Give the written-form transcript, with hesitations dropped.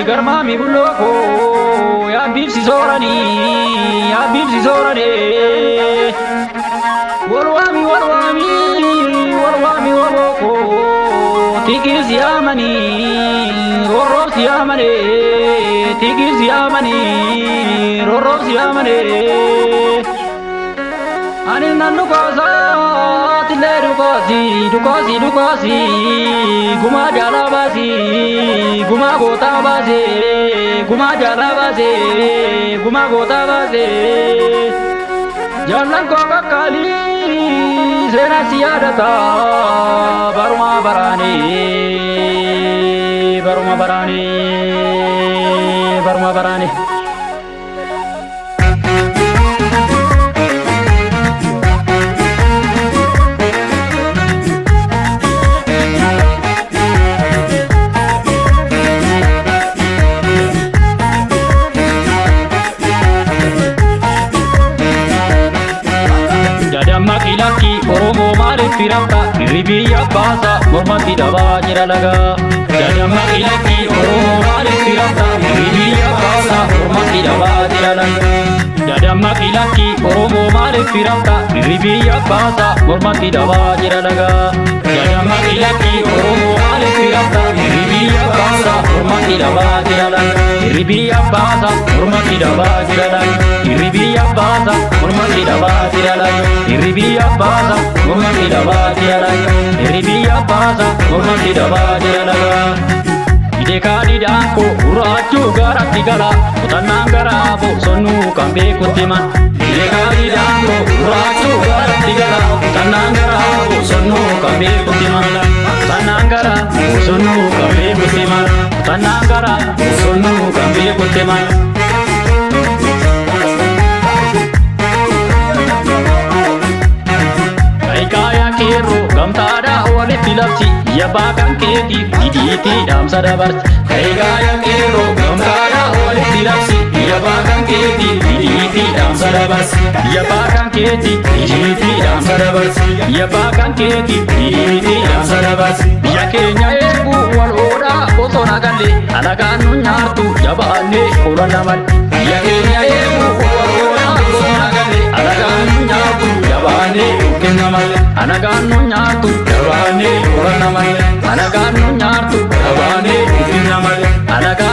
garmami buloko ya bibsi sorani walwami walwoko tigis yamani roros yamane tigis yamani roros yamane ani nanu kaza tile dukasi guma jalabasi guma gota base jalan ko kakali sena siadata baruma barani Laki Oromo male firata ribiya basa mormati dawa jira laga jadama ilaki Oromo male firata ribiya basa mormati dawa jira laga jadama ilaki Oromo male firata ribiya basa mormati dawa jira laga jadama ilaki Oromo male firata ribiya basa mormati dawa jira laga ribiya basa mormati dawa jira laga ribiya basa mormati dawa jira laga ribiya basa mormati dawa jira laga ribiya basa mormati dawa jira laga ide kadi danko urachu garatti gala utanangara bo sonu kambe kutima ide kadi danko urachu garatti gala utanangara bo sonu kambe kutima utanangara bo sonu kambe kutima utanangara bo sonu kambe kutima kero gamtada wale filapsi ya bakan kedi diditi dam sadabars kai gaya kero gamtada wale filapsi ya bakan kedi diditi dam sadabars ya bakan kedi diditi dam sadabars ya bakan kedi diditi dam sadabars ya kenya egu wal oda botona galle alagan nyartu jabane ulanaman ya kenya egu wal oda botona galle alagan nyartu jabane ukenamal anaganu nyartu jabane uranamal anaganu nyartu